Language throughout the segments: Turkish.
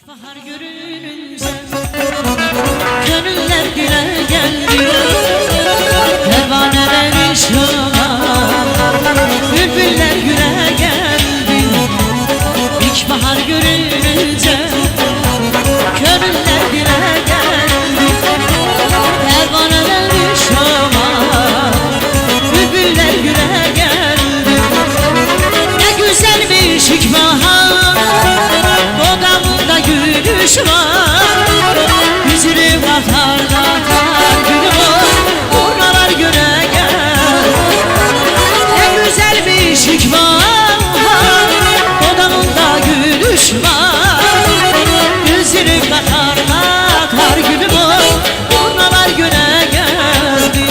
İlkbahar görününce gönüller dile geldi, pervaneler ışığa, bülbüller güle geldi. İlkbahar görününce gönüller dile geldi, pervaneler ışığa, bülbüller güle geldi. Ne güzelmiş ilkbahar, odamında gülüş var, yüzünü bakar bakar gülüm o, urnalar güne gel. Ne güzelmiş ilkbahar, odamında gülüş var, yüzünü bakar bakar gülüm o, urnalar güne geldi.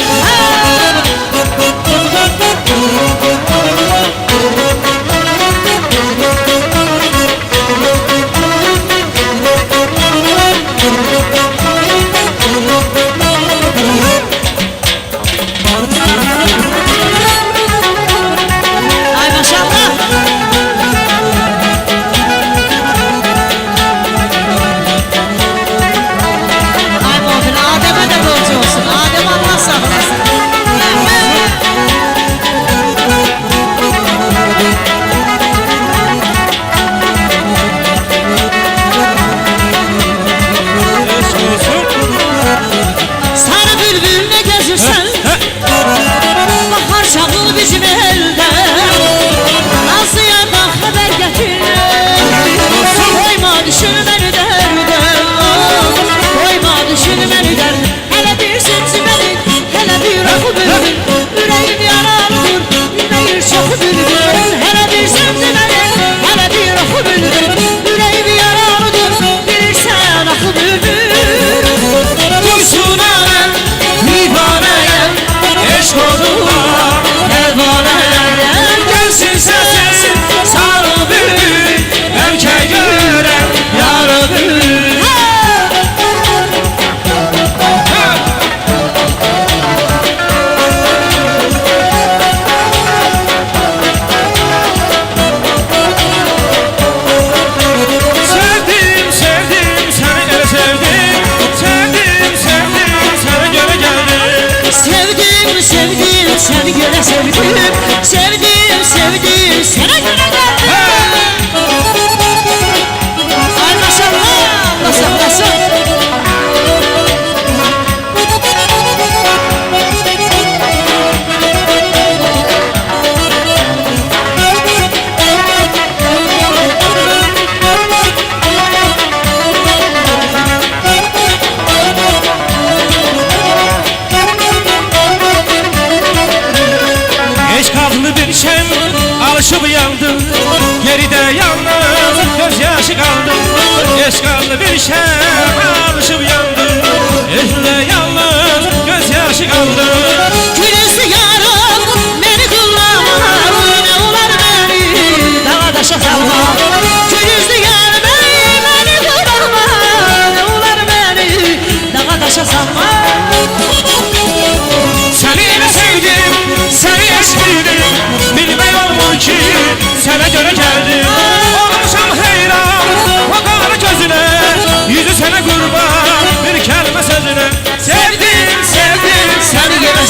Bizim elde Nazlı'ya haber getir, koyma düşürmeni derde, koyma düşürmeni derde. Hele bir sözcümeni, hele bir rakı bülbül, yüreğim yaralıdır, yüreğir çok bülbül. Hele bir sözcümeni, hele bir rakı bülbül, yüreğim yaralıdır, bilirsen rakı bülbül. Dursun alem, divaneye, eşk olurlar, pervaneler gelsin sesin, sarı bülbül, erkeğe göre yarı bülbül. Sevdim, sevdim, seni ele sevdim, sevdim, sevdim, sana göre geldim. Sevdim, sevdim, seni göre sevdim, sevdim, sevdim, sana göre geldim. Ay maşallah, Allah saklasın. Bir şem alışıp yandım, geride yalnız gözyaşı kaldı. Eşkallı bir şem alışıp yandım, geride yalnız gözyaşı kaldı. Gülüzlü yarım beni kullanma, ne olar beni dağa taşa salma. Gülüzlü yarım beni kullanma, ne olar beni dağa taşa salma. Seni sevdim, seni eşkiydim, bilmey olmur ki sana göre geldim. Olmuşam heyran bakar gözüne, yüzü sana kurban bir kelime sözüne. Sevdim, sevdim, seni göre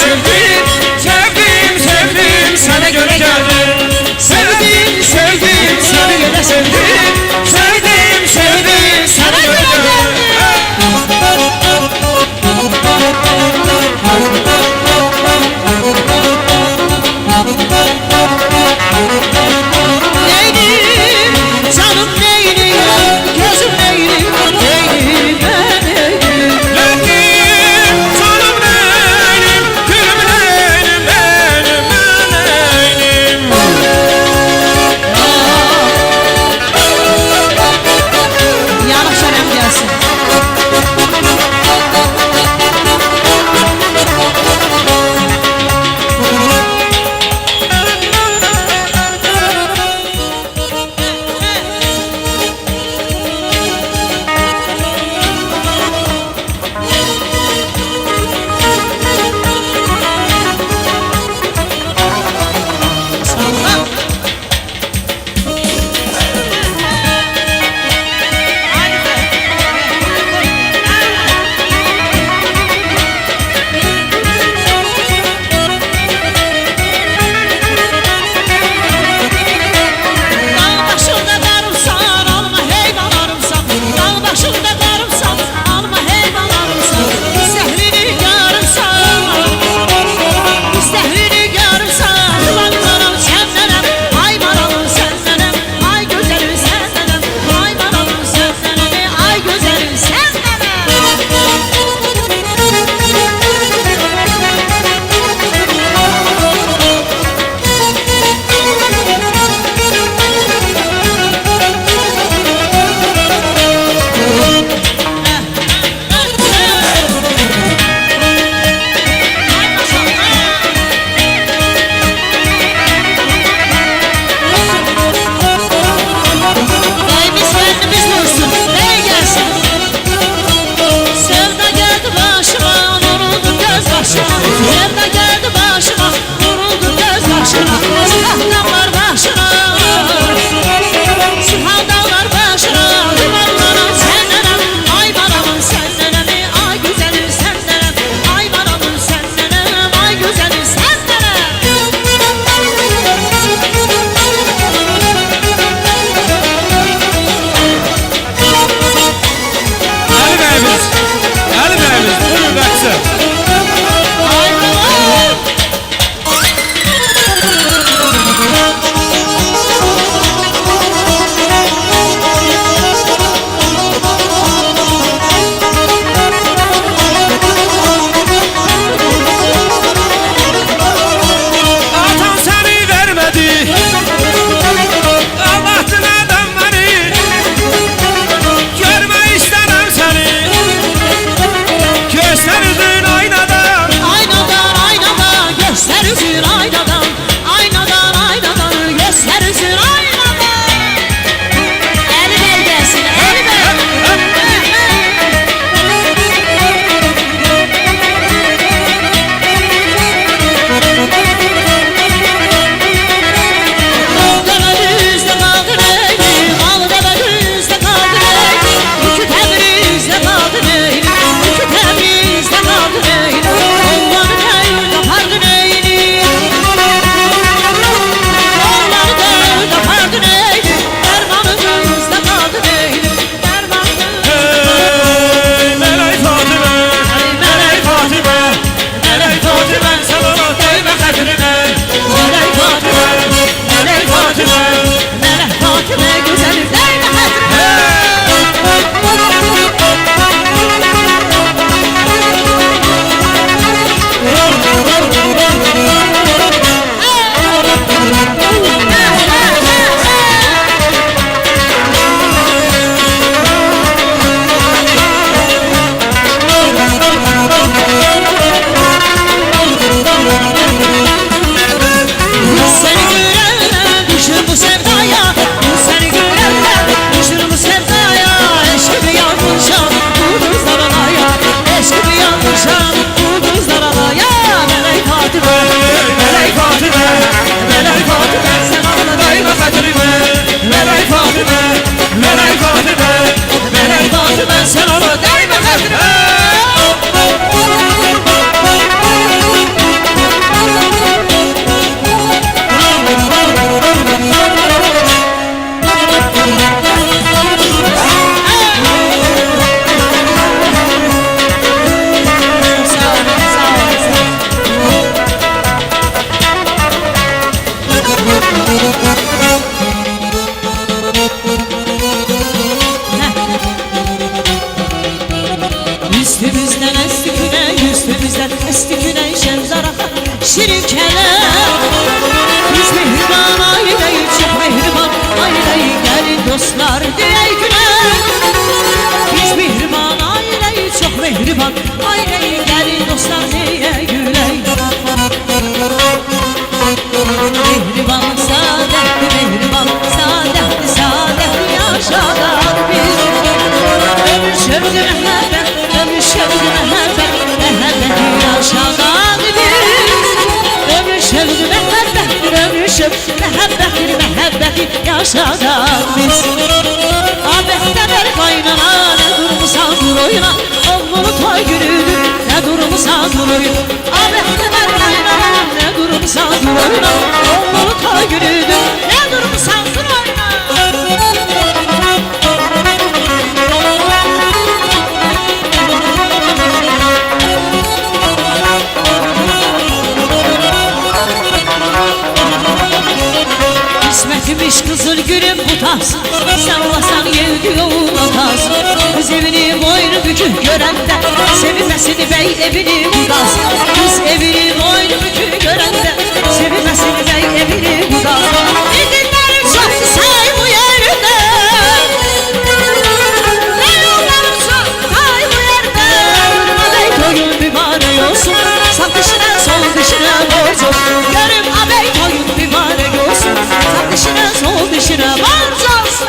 güneşen zarafa şirin kelam. Biz mehriban aileyi, çok mehriban aileyi, gelin dostlar diye güler. Biz mehriban aileyi, çok mehriban aileyi, gelin dostlar diye güler. Mehriban saadetli, mehriban saadetli, saadetli yaşadan biz. Ömür şevdi mehabbet, ömür şevdi mehabbet, mehabbeti yaşadan biz. Ömür şevdi mehabbet, ömür şevdi mehabbet, mehabbeti yaşadan biz. Abette ver kaynana, ne durmusan dur oyna, oğlunu toy günüdür, ne durmusan dur oyna. Abette ver kaynana, ne durmusan dur oyna, oğlunu toy günüdür, ne durmusan dur oyna. İsmetmiş kızıl gülüm butansın, sallasan yevdi yoluna kalsın. Kız evini boynu bükük görende, sevinmesini bey evini budansın. Kız evini boynu bükük görende, sevinmesini bey evini budansın. Gidinler çok say bu yerinde, ne yollar çok say bu yerde. Durma bey toyun mübarek olsun, sağ dışına sol dışına borcu. Görüm abey toyun mübarek olsun, sağ dışına sol dışına borcu olsun.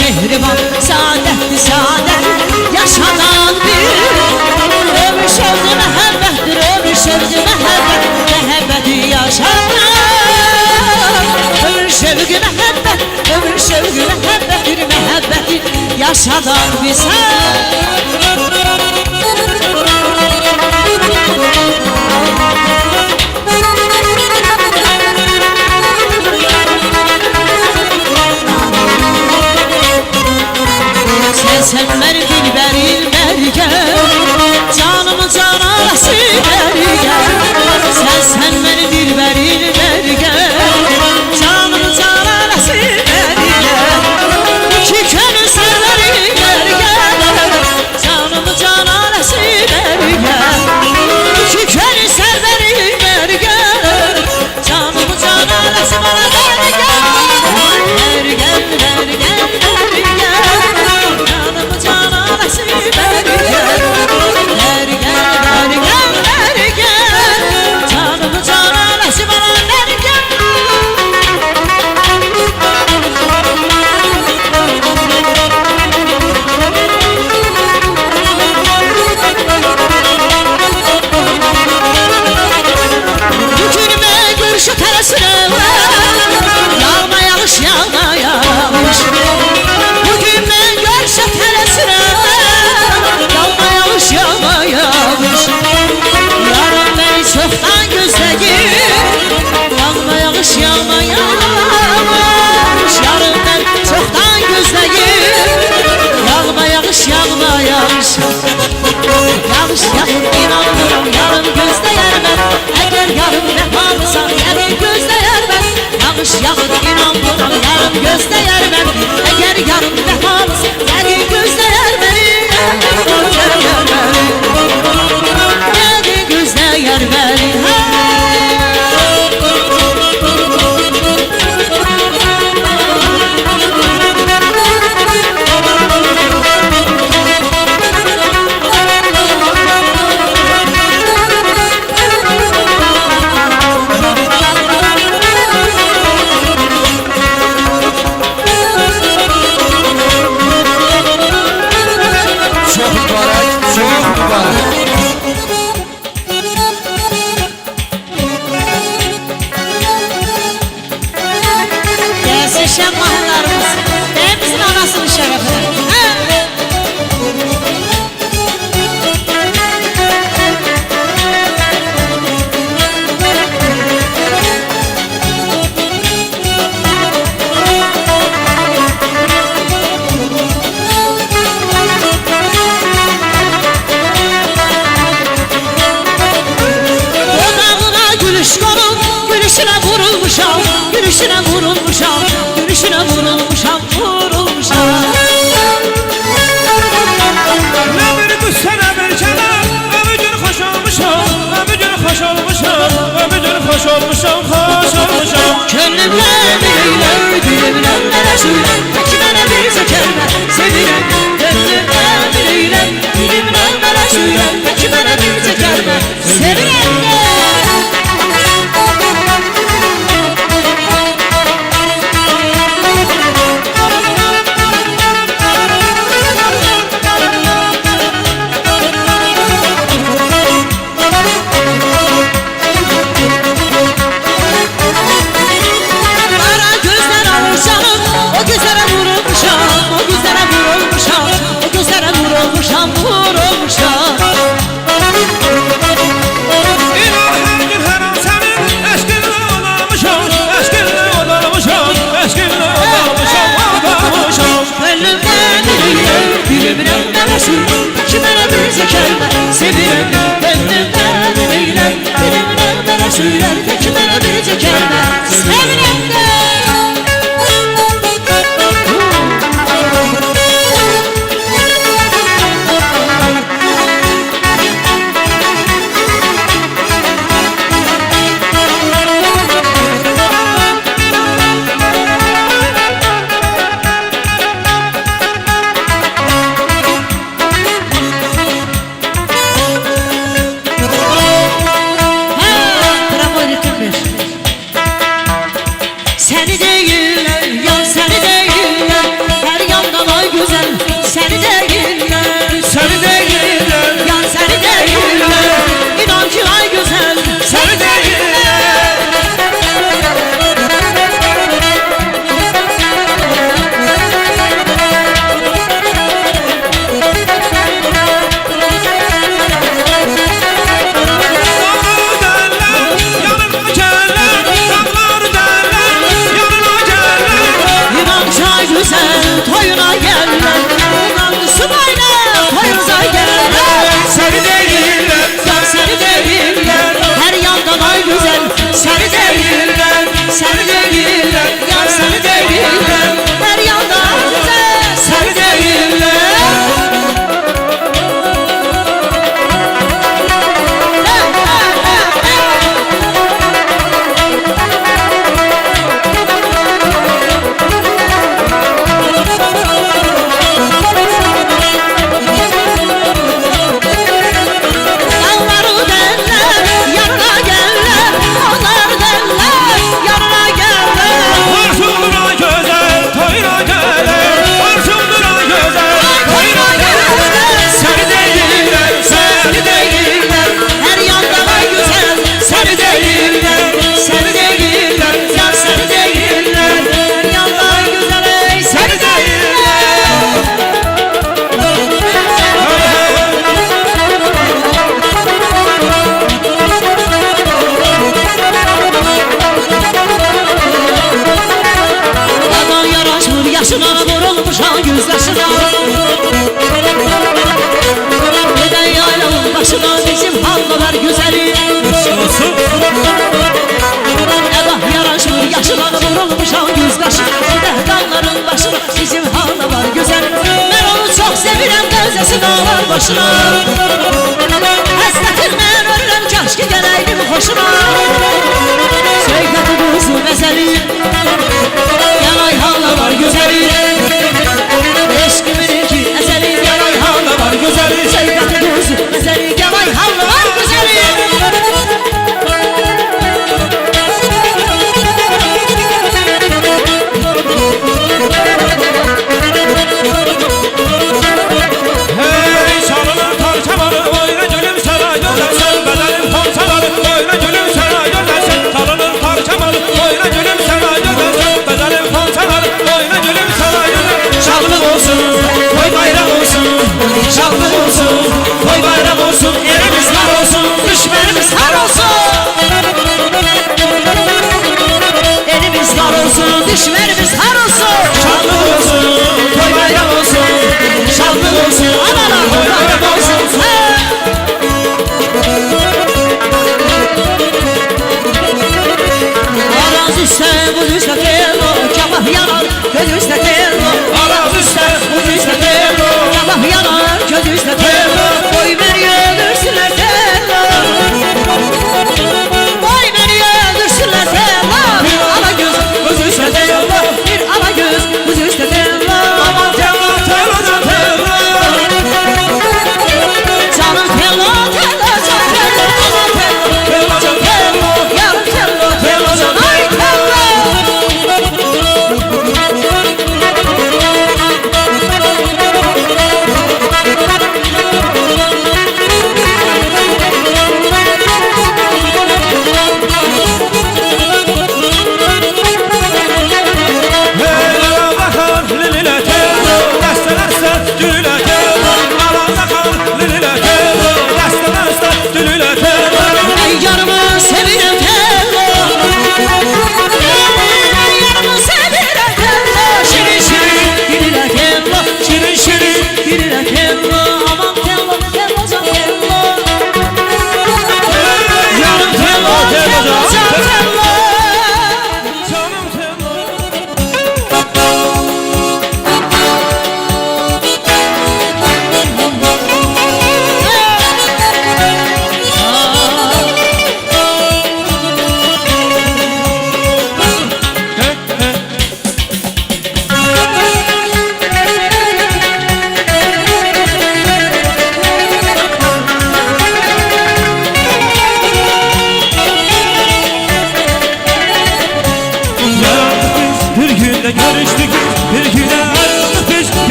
Mehriban, saadetli, saadetli yaşanan bir. Ömür şevdi mehabbettir, ömür şevdi mehabbet, mehabbeti yaşanan. Ömür şevdi mehabbet, ömür şevdi mehabbettir, mehabbeti yaşanan bize. Sen beni dilberin berge, canımı cananası berge. Sen beni dilberin berge, canımı cananası berge. İki könül serverin berge, canımı cananası berge. İki könül serverin berge, canımı cananası bana berge. Berge, berge, berge, canımı cananası berge. Berge, berge, berge, canımı cananası bana berge. Bugünüme görüşü tersine yağma yağış, yağma yağış. Bugün ben görüşü tersine yağma yağış, yağma yağış. Yarın beni çoktan gözleyip yağma yağış, yağma yağış. Yarın ben çoktan gözleyip yağma yağış, yağma yağış. Yağış yağır inanmıyorum, yarın gözleyər ben. Eğer yarın vefalısan yarın gözleyər ben. Yağış yağır inanmıyorum, yarın gözleyər ben. Eğer yarın vefalısan yarın gözleyər beni. Yarın gözleyər beni. sevirəm mənə sürüm ki mənə bircə kəlmə sevirəm gönlümdən eyləm elimdən mənə sürəm ki mənə bircə kəlmə sevirəm də seni değiller, yan seni değiller. Her yandan ay güzel, seni değiller. Seni değiller, Yan seni değiller. İnan ki ay güzel, seni değiller. Güzel toyuna gelirler, inandı subayla toyunuza gelirler. seni değiller, Yan seni değiller, her yandan ay güzel, seni değiller, seni değiller, yan seni değiller, her yandan ay güzel, seni değiller. Yaşına vurulmuşan yüzdaşına neden yaylanın başına bizim halmalar güzeli Eyvah yaraşır yaşına vurulmuşan yüzdaşına neden dağların başına bizim halmalar güzel Ben onu çok sevirəm gözəsin ağlar başına Həslətin mən ölürəm kaşki gələydim hoşuna Söykəti buzu məzəli Yanay halmalar güzeli Eşkimin ki ezeli yanay halmalar güzeli Söykəti buzu məzəli yanay halmalar güzeli hey çalınır parçaları, oyna gülüm sana yollasın. Bedenim parçaları, oyna gülüm sana yollasın. Çalınır parçaları, oyna gülüm sana yollasın. Bedenim parçaları, oyna gülüm sana yollasın. Şadlık olsun, toy bayram olsun. Şadlık olsun, toy bayram olsun. Yerimiz var olsun, düşmanımız har olsun. Elimiz var olsun, düşmanımız har olsun Şadlık olsun, toy bayram olsun. Şadlık olsun, Analar toy bayram olsun. Araz üstə, buz üstə tello Kabah yanar, göz üstə tello Araz üstə, buz üstə tello. Kabah yanar, göz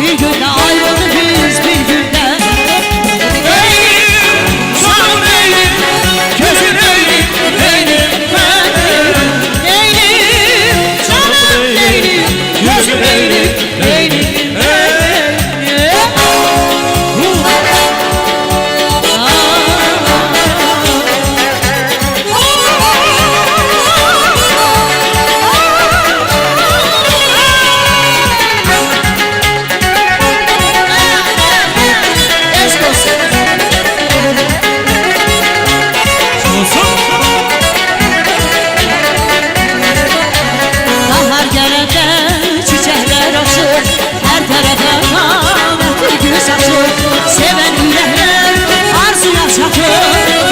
bir günde ayrıldık biz bir günde. Eynim, canım eynim, gözün eynim, eynim ben. Neylim, canım neylim, gözüm neylim, neylim ben. Bahar gelende çiçekler açır, her tarafa kametli gül saçır. Seven yürekler arzuya çakır,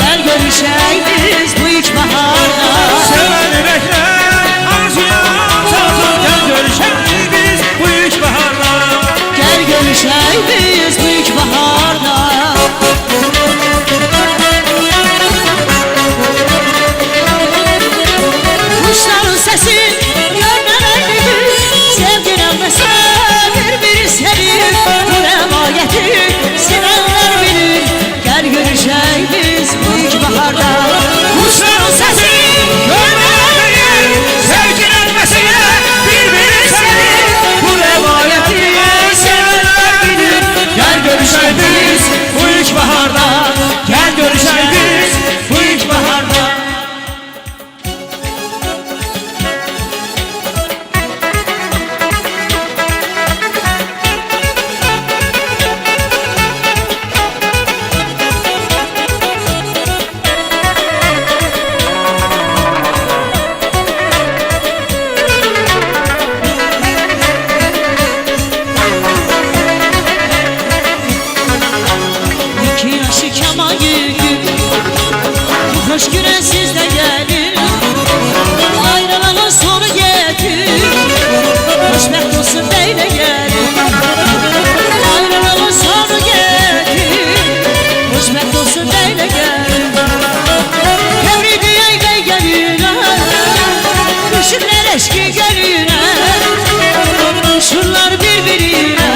gel görüşelim biz bu ilkbaharda. Seven yürekler arzuya çatır, gel görüşelim biz bu ilkbaharda. Gel görüşelim biz bu ilkbaharda. Kuşların sesi gönderlidir, sevgin ölmese bir serir. Bu rivayeti sevenler bilir, gel görüşelim biz bu ilkbaharda. Kuşların sesi Gönderlidir, sevgin ölmesine birbirini sevir. Bu rivayeti sevenler bilir. Gel görüşelim biz bu ilkbaharda. Gel görüşelim biz bu ilkbaharda. İki yaşı keman yükü, bu hoş güne siz de gelin. Ayrılanın sonu getir, hoşbeht olsun beyle gelin. Ayrılanın sonu getir, hoşbeht olsun beyle gelin. Tevridiye de gelin, düşünler eşki gelin. Şunlar birbirine,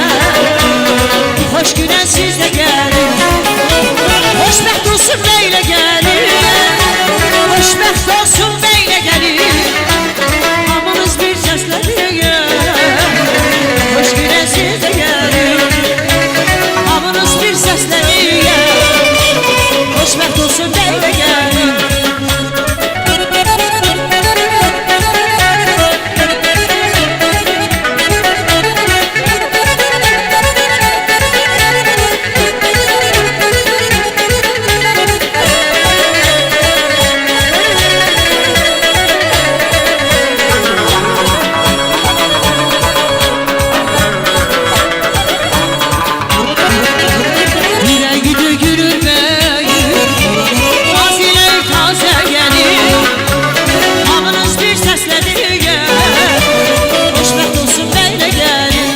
bu hoş güne siz de gelin. Hoşbeht olsun beyle gelin, hoşbeht olsun beyle gelin. Hamınız bir seslenir, hoş güne siz de gelin. Hamınız bir seslenir, hoşbeht olsun beyle gelin. Yine güdü gülür beyim, Nazile taze gelir. Hamınız bir seslenir, hoşbeht olsun beyle gelin.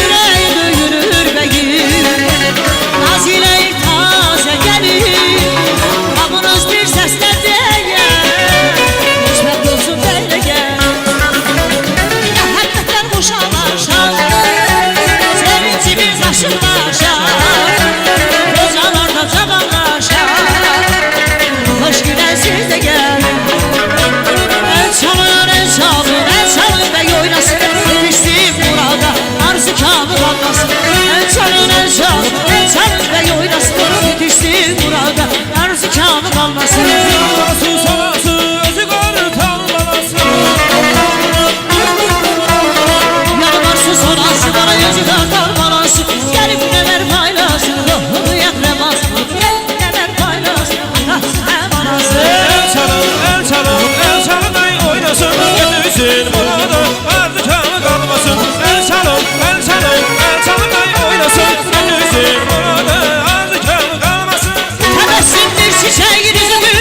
Yüreği duyurur beyim, Nazile taze gelir. Hamınız bir seslenir, hoşbeht olsun beyle gelin. Məhəbbətlər boşalaşar, sevincimiz aşırlaşar. Kocalarda cavanlaşar, hoş güne siz de gelin. El çalın, el çalın, el çalın ve oynasın. Yetiştim burada, arzu kamı kalmasın. El çalın, el çalın, el çalın ve oynasın. Yetiştim burada, arzu kamı kalmasın. Solası solası özü qarıtan balası. Yalvarsın sonası bana yüzü kartal balası. Gelip neler paylasın, ruhunu yakremaz. Neler paylasın, hem anası. El çalın, el çalın, el çalın ay oynasın. Yetişsin burada ardı kanı kalmasın. El çalın, el çalın, el çalın ay oynasın. Yetişsin burada ardı kanı kalmasın. Tebessümdür çiçeğin üzümü,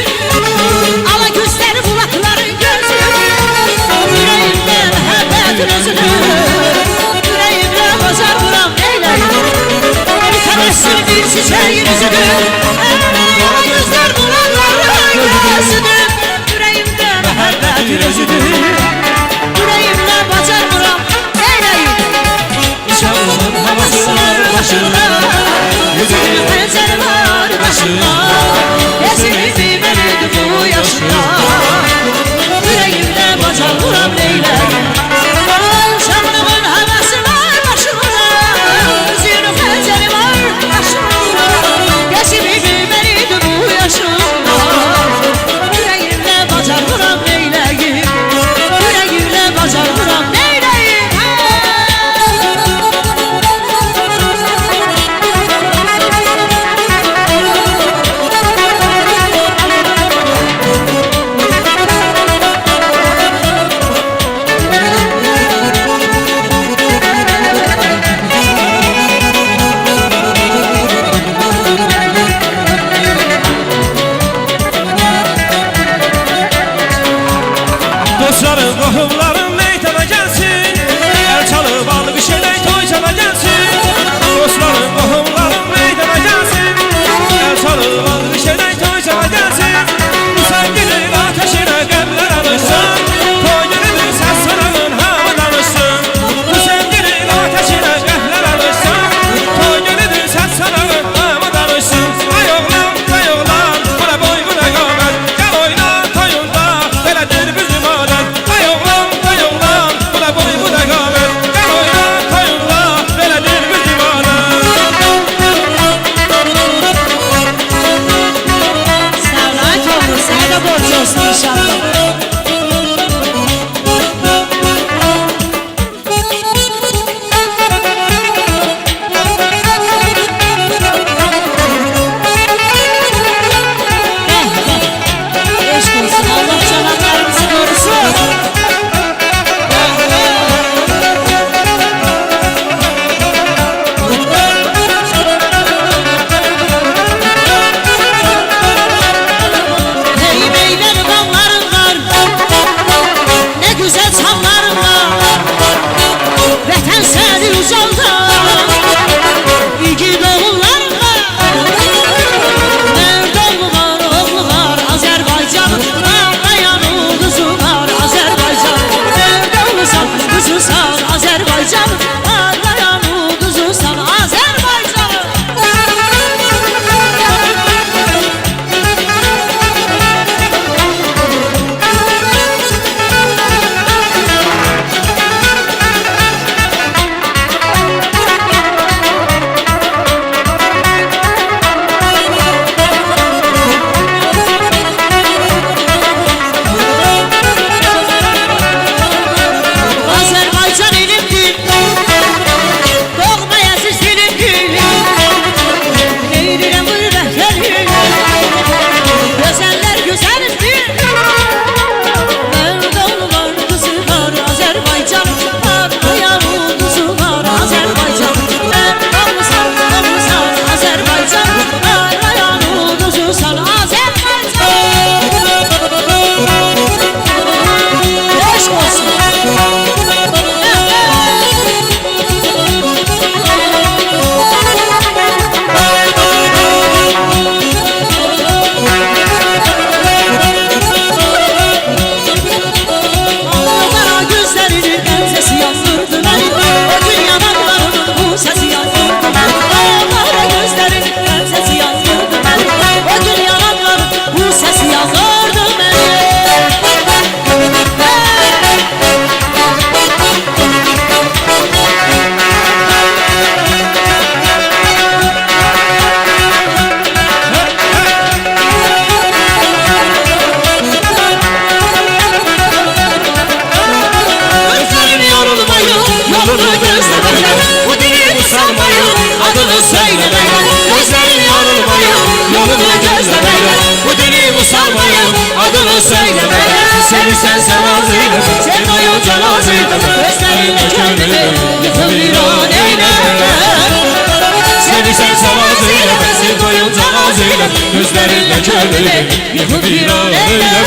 ala gözleri bulakların gözü. Yüreğimde məhəbbətin özünü, yüreğimde bazar vuram neyleyim. Tebessümdür çiçeğin üzümü, ala gözler bulakların gözünü. Yüreğimde məhəbbətin özünü, yüreğimde bazar vuram neyleyim. İnşallah yaşında Esimi bilmelidir bu yaşında Yüreğimde bacan vuram neyleyim Şamlığın havası var başımda Zülü fezeli var başımda Esimi bilmelidir bu yaşında Yüreğimde bacan vuram neyleyim Yüreğimde bacan vuram neyleyim Dostlarım, qohumlarım meydana gəlsin Əl çalıb alıb işələk toy çala gəlsin Dostlarım, qohumlarım meydana gəlsin Əl çalıb alıb işələk toy çala gəlsin Bu sevginin ateşinə qəblər alışsın Toy günüdür səs sarağın hava danışsın Bu sevginin ateşinə qəblər alışsın Toy günüdür səs sarağın hava danışsın Ay oğlan, buna boy, buna qamət Gəl oyna toyunda, belədir bizim adət Ay oğlan, buna boy, buna qamət Gəl oyna toyunda, belədir bizim adət Sağlayın olur, sana da borcu olsun inşallah Eşk olsun, Allah çalanlarımızı korusun Hey beyler bağların var Ne güzel çamların var Vətən səni uzalda İgid oğulların var Mərd oğlu var Azərbaycanın Ağlayan ulduzu var Azərbaycan Mərd oğlusan, quzusan Azərbaycanın Ağlayan ulduzusan Azərbaycanın Azərbaycan elimdir Doğma əziz dilimdir Deyirəm buyur rəhbərim Gözəllər gözəlimdir Mərd oğlu var, qızı var Azərbaycan Ağlayan ulduzu var Azərbaycan Mərd oğlusan, Azərbaycan Ağlayan ulduzusan Azərbaycan Eşk olsun Qara gözlərinin qəmzəsi yazdırdı məni O gün yanaqlarının bu səsi yazdırdı məni Qara gözlərinin qəmzəsi yazdırdı məni O gün yanaqlarının bu səsi yazdırdı məni Gözlerim yorulmayın, yolunu gözlemeyin Bu dilimi salmayın, adını söylemeyin Gözlerim yorulmayın, yolunu gözlemeyin Bu dilimi salmayın, adını söylemeyin Seni sen azıyla, sen doyunca razıyla Gözlerinle kendini yıkıp viran eyleme Seni sen azıyla, sen doyunca razıyla Gözlerinle kendini yıkıp viran eyleme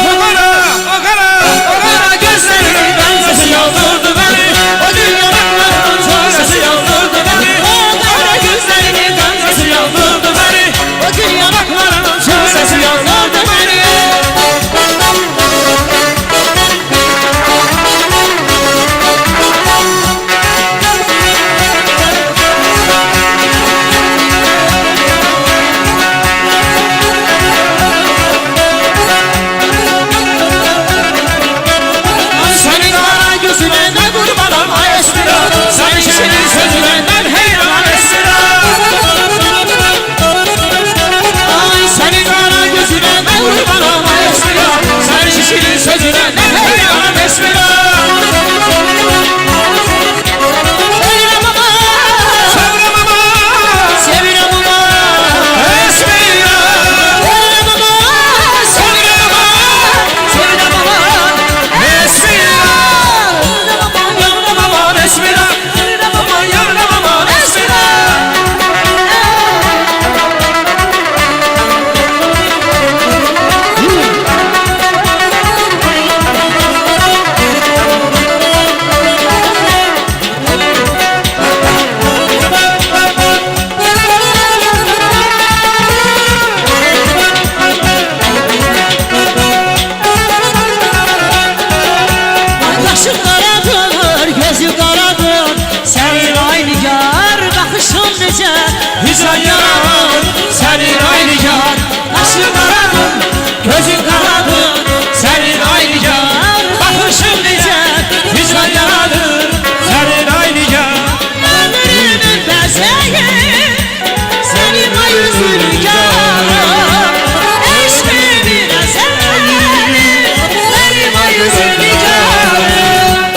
O qara gözlərinin bəncəsi yandırdı məni O gün yanaqlarının çox səsi yandırdı məni O qara gözlərinin qəmzəsi yandırdı məni O gün yanaqlarının Çox səsi yandırdı məni Başım qaradır, gözü qaradır Sənin ay nigar, baxışın necə Hicran yarar, senin aynı yar. Başım qaradır, gözü qaradır Senin aynı yar. Baxışın necə Hicran yaradır, senin aynı yar. Ömrümün bəzəyi Sənin ay üzün nigar Eşqimin əzəli Mənim ay üzün nigar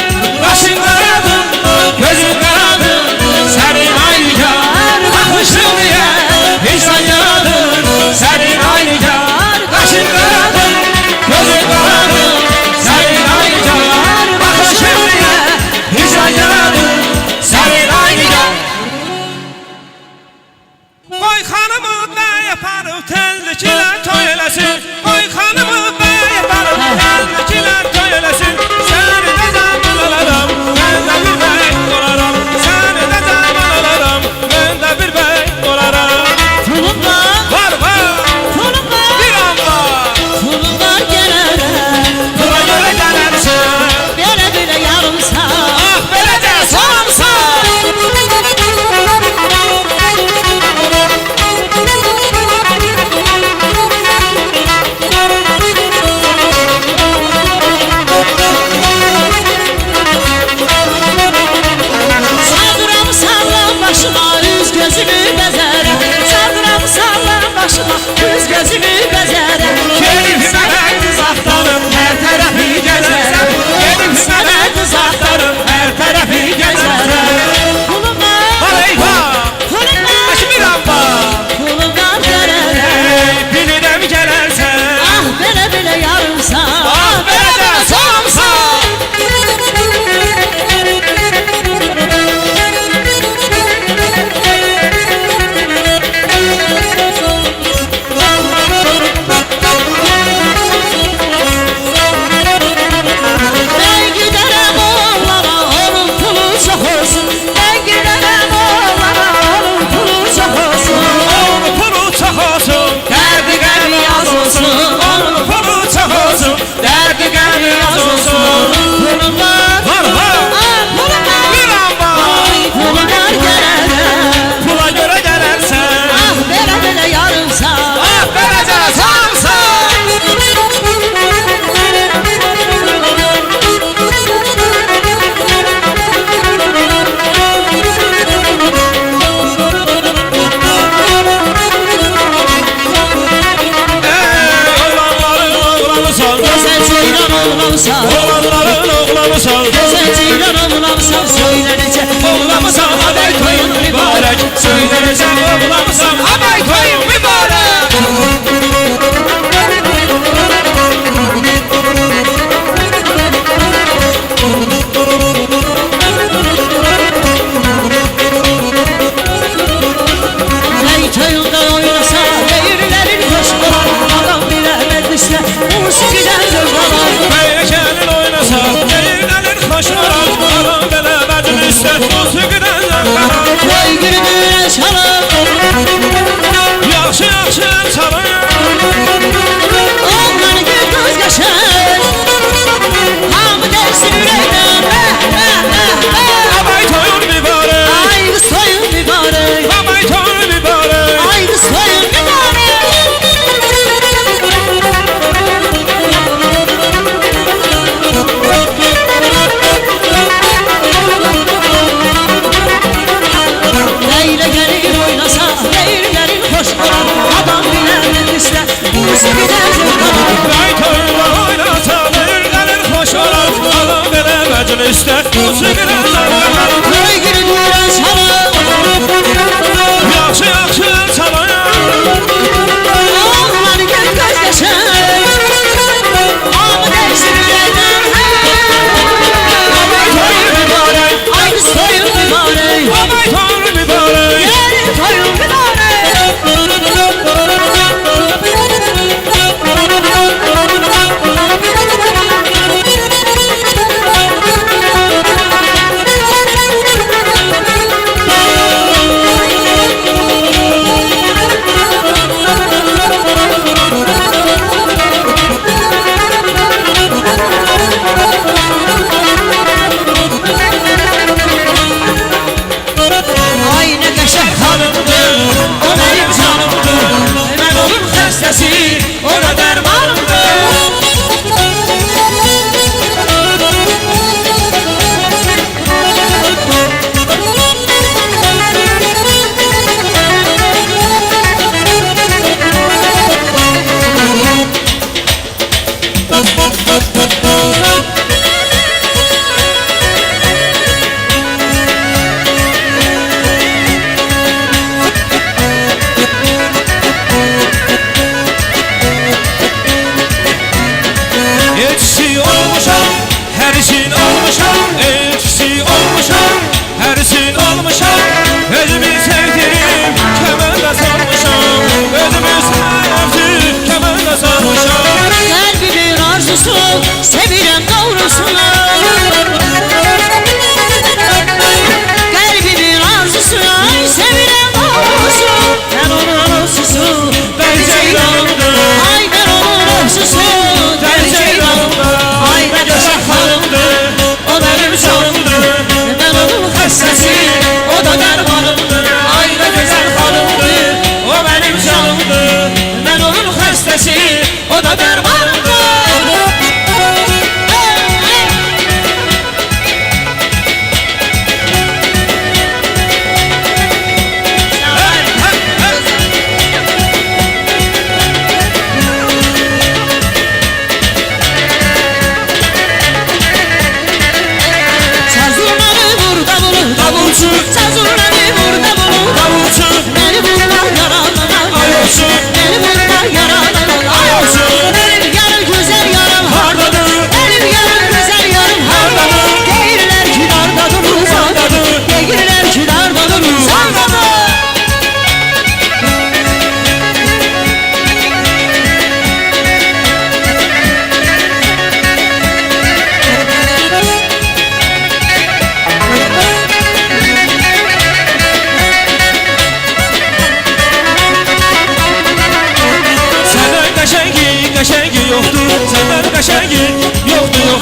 olmuşam, elçisi olmuşam, hərsin olmuşam. Özümü sevdim, kəməndə salmışam. Özümü sevdim, kəməndə salmışam. Kalbimin arzusu sevilen doğrusu. Kalbimin arzusu sevilen doğrusu. Ben onun arzusu Ben ceylanımdır. Ay ben onun arzusu ben ceylanımdır. Ay ne güzel hanımdır, o benim canımdır. Ben onun hastası, o da dermanımdır. Ay ne güzel hanımdır, O benim canımdır. ben onun hastası, o da dermanımdır. Sazurları burada bulur davulcu, sazurları burada bulur davulcu. Beni vurma yaralanan Ayolcu. beni vurma yaralanan Ayolcu. Benim yarım güzel yarım Hardadır. benim yarım güzel yarım Hardadır. Değiller ki dardadır uzandadır, değiller ki dardadır uzandadır. Senden qəşəngi yoxdur. Səndən qəşəngi yoxdur.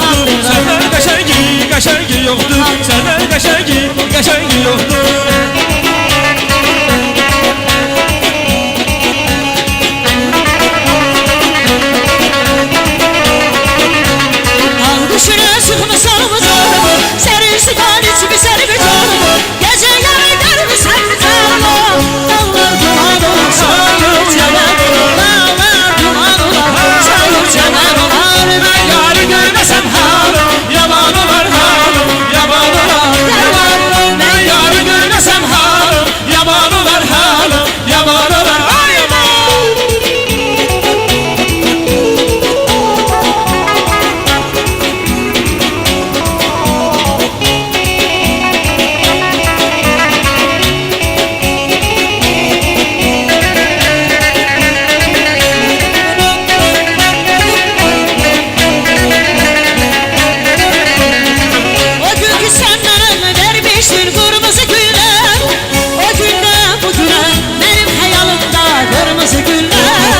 Səndən qəşəngi yoxdur. Səndən qəşəngi yoxdur. Al dışına sıkma salımı canımı, senin sıkan içimi seni bir canımı. Gece yarı mı sen bir canımı. Dağlar duman olur, sayır cemal olur. Dağlar duman olur, sayır cemal olur. Ben Yarı görməsəm halım, yaman olar halım, yaman olar. ben Yarı görməsəm halım, yaman olar halım, yaman olar. Ay yaman. O günkü sen bana vermiştin kırmızı güller. O günden bugüne benim hayalimde kırmızı güller.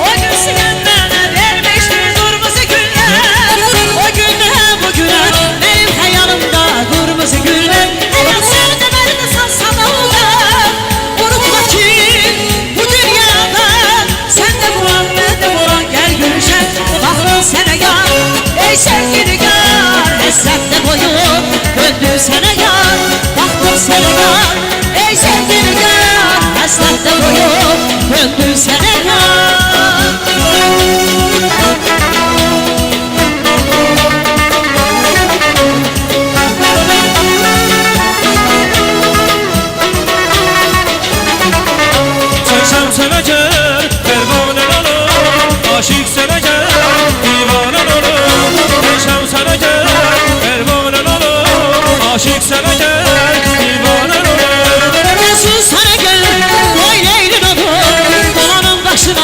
O gün sen bana vermiştin kırmızı güller. O günden bugüne benim hayalimde kırmızı güller. Eğer sen de beni sansan oldu, unutma ki bu dünyada sen de bulan ben de bulan gel görüşelim. Baktın sene yar, ey sevgili yar, hasretle boyun döndü sana yar. Baktım sana yar, ey sevgili yar, hasretle boyun döndü sana yar. Çeşem sənə gəl, pərvanən olur. Aşiq sənə gəl, divanən olur. Çeşem sənə gəl, pərvanən olur. Aşiq sənə gəl, divanən olur. Mesut sana gel, boy leylin olur. Dolanın başına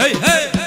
hey hey